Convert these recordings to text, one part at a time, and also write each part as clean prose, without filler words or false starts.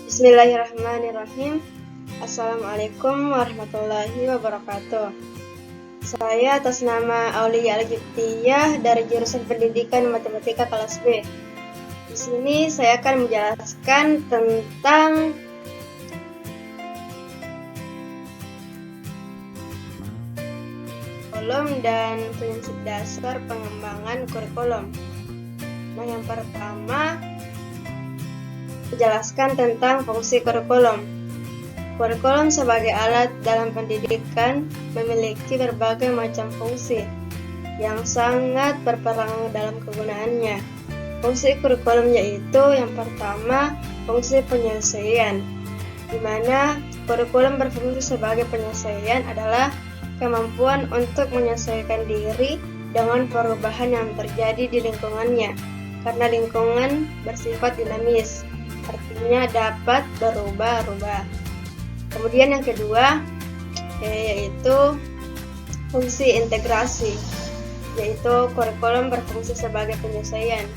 Bismillahirrahmanirrahim. Assalamualaikum warahmatullahi wabarakatuh. Saya atas nama Aulia Al-Giptiyah dari jurusan Pendidikan Matematika kelas B. Di sini saya akan menjelaskan tentang kurikulum dan prinsip dasar pengembangan kurikulum. Nah, yang pertama, menjelaskan tentang fungsi kurikulum. Kurikulum sebagai alat dalam pendidikan memiliki berbagai macam fungsi yang sangat berperan dalam kegunaannya. Fungsi kurikulum yaitu yang pertama, fungsi penyelesaian, di mana kurikulum berfungsi sebagai penyelesaian adalah kemampuan untuk menyesuaikan diri dengan perubahan yang terjadi di lingkungannya, karena lingkungan bersifat dinamis, artinya dapat berubah-ubah. Kemudian yang kedua yaitu fungsi integrasi, yaitu kurikulum berfungsi sebagai penyelesaian,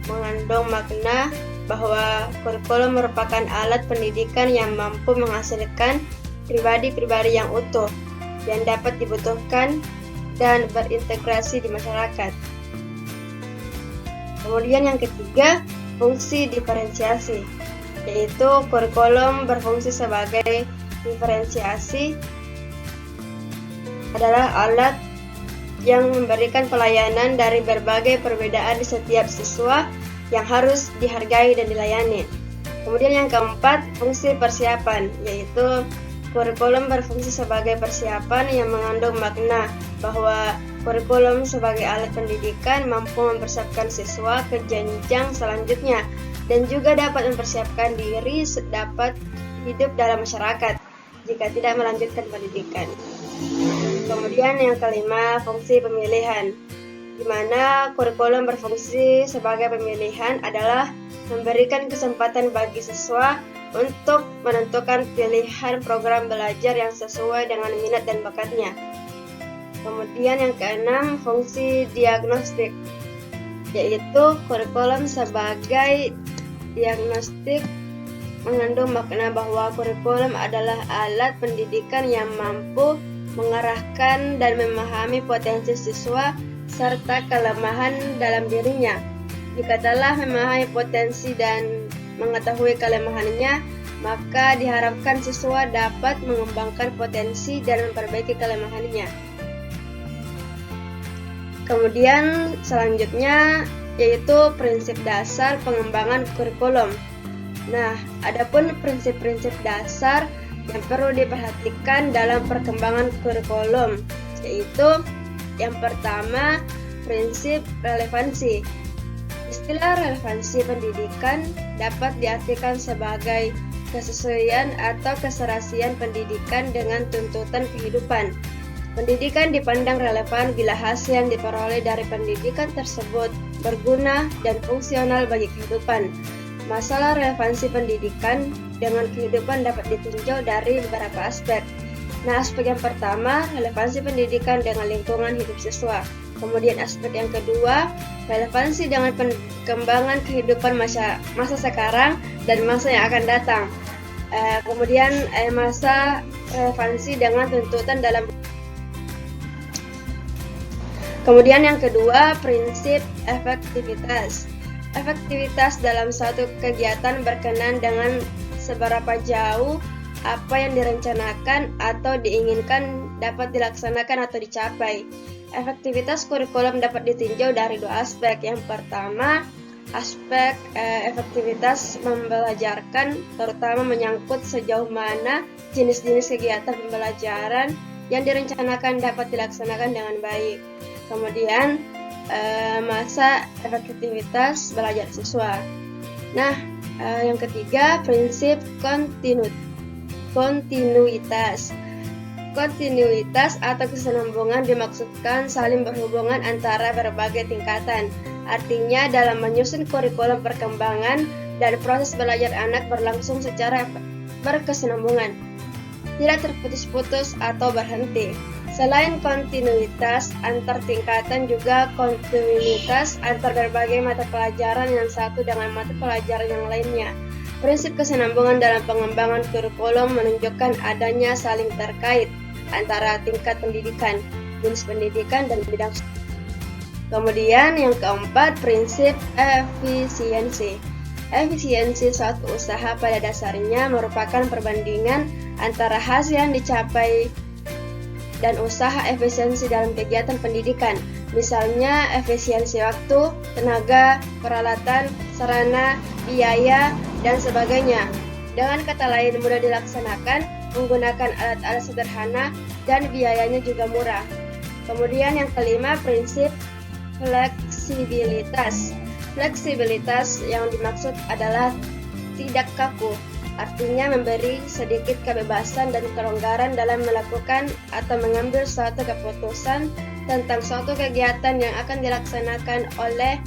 mengandung makna bahwa kurikulum merupakan alat pendidikan yang mampu menghasilkan pribadi-pribadi yang utuh yang dapat dibutuhkan dan berintegrasi di masyarakat. Kemudian yang ketiga, fungsi diferensiasi, yaitu kurikulum berfungsi sebagai diferensiasi adalah alat yang memberikan pelayanan dari berbagai perbedaan di setiap siswa yang harus dihargai dan dilayani. Kemudian yang keempat, fungsi persiapan, yaitu kurikulum berfungsi sebagai persiapan yang mengandung makna bahwa kurikulum sebagai alat pendidikan mampu mempersiapkan siswa ke jenjang selanjutnya dan juga dapat mempersiapkan diri dapat hidup dalam masyarakat jika tidak melanjutkan pendidikan. Kemudian yang kelima, fungsi pemilihan, di mana kurikulum berfungsi sebagai pemilihan adalah memberikan kesempatan bagi siswa untuk menentukan pilihan program belajar yang sesuai dengan minat dan bakatnya. Kemudian yang keenam, fungsi diagnostik, yaitu kurikulum sebagai diagnostik mengandung makna bahwa kurikulum adalah alat pendidikan yang mampu mengarahkan dan memahami potensi siswa serta kelemahan dalam dirinya. Jika telah memahami potensi dan mengetahui kelemahannya, maka diharapkan siswa dapat mengembangkan potensi dan memperbaiki kelemahannya. Kemudian selanjutnya yaitu prinsip dasar pengembangan kurikulum. Nah, adapun prinsip-prinsip dasar yang perlu diperhatikan dalam perkembangan kurikulum, yaitu yang pertama, prinsip relevansi. Istilah relevansi pendidikan dapat diartikan sebagai kesesuaian atau keserasian pendidikan dengan tuntutan kehidupan. Pendidikan dipandang relevan bila hasil yang diperoleh dari pendidikan tersebut berguna dan fungsional bagi kehidupan. Masalah relevansi pendidikan dengan kehidupan dapat ditinjau dari beberapa aspek. Nah, aspek yang pertama, relevansi pendidikan dengan lingkungan hidup siswa. Kemudian aspek yang kedua, relevansi dengan perkembangan kehidupan masa sekarang dan masa yang akan datang. Kemudian masa relevansi dengan tuntutan dalam. Kemudian yang kedua, prinsip efektivitas. Efektivitas dalam suatu kegiatan berkenaan dengan seberapa jauh apa yang direncanakan atau diinginkan dapat dilaksanakan atau dicapai. Efektivitas kurikulum dapat ditinjau dari dua aspek. Yang pertama, aspek efektivitas membelajarkan, terutama menyangkut sejauh mana jenis-jenis kegiatan pembelajaran yang direncanakan dapat dilaksanakan dengan baik. Kemudian, masa efektivitas belajar siswa. Nah, yang ketiga, prinsip kontinuitas. Kontinuitas atau kesinambungan dimaksudkan saling berhubungan antara berbagai tingkatan. Artinya dalam menyusun kurikulum perkembangan dan proses belajar anak berlangsung secara berkesinambungan, tidak terputus-putus atau berhenti. Selain kontinuitas antar tingkatan, juga kontinuitas antar berbagai mata pelajaran yang satu dengan mata pelajaran yang lainnya. Prinsip kesinambungan dalam pengembangan kurikulum menunjukkan adanya saling terkait antara tingkat pendidikan, jenis pendidikan, dan bidang. Kemudian yang keempat, prinsip efisiensi. Efisiensi suatu usaha pada dasarnya merupakan perbandingan antara hasil yang dicapai dan usaha efisiensi dalam kegiatan pendidikan. Misalnya efisiensi waktu, tenaga, peralatan, sarana, biaya, dan sebagainya. Dengan kata lain, mudah dilaksanakan, menggunakan alat-alat sederhana, dan biayanya juga murah. Kemudian yang kelima, prinsip fleksibilitas. Fleksibilitas yang dimaksud adalah tidak kaku, artinya memberi sedikit kebebasan dan kelonggaran dalam melakukan atau mengambil suatu keputusan tentang suatu kegiatan yang akan dilaksanakan oleh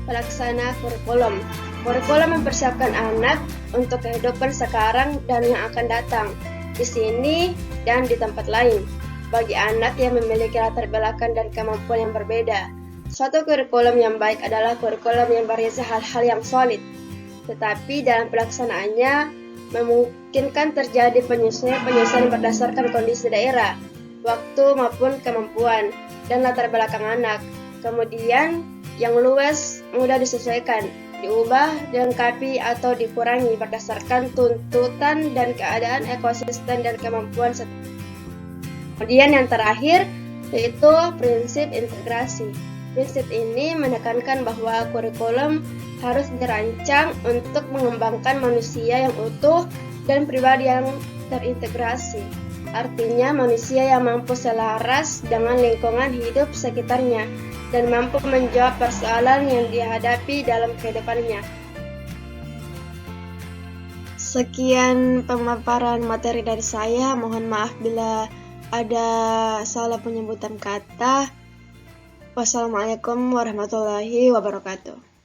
pelaksana kurikulum. Kurikulum mempersiapkan anak untuk kehidupan sekarang dan yang akan datang, di sini dan di tempat lain, bagi anak yang memiliki latar belakang dan kemampuan yang berbeda. Suatu kurikulum yang baik adalah kurikulum yang berisi hal-hal yang solid, tetapi dalam pelaksanaannya memungkinkan terjadi penyesuaian berdasarkan kondisi daerah, waktu maupun kemampuan, dan latar belakang anak. Kemudian, yang luas mudah disesuaikan, diubah, dilengkapi, atau dikurangi berdasarkan tuntutan dan keadaan ekosistem dan kemampuan. Kemudian yang terakhir, yaitu prinsip integrasi. Prinsip ini menekankan bahwa kurikulum harus dirancang untuk mengembangkan manusia yang utuh dan pribadi yang terintegrasi. Artinya manusia yang mampu selaras dengan lingkungan hidup sekitarnya dan mampu menjawab persoalan yang dihadapi dalam kehidupannya. Sekian pemaparan materi dari saya. Mohon maaf bila ada salah penyebutan kata. Wassalamualaikum warahmatullahi wabarakatuh.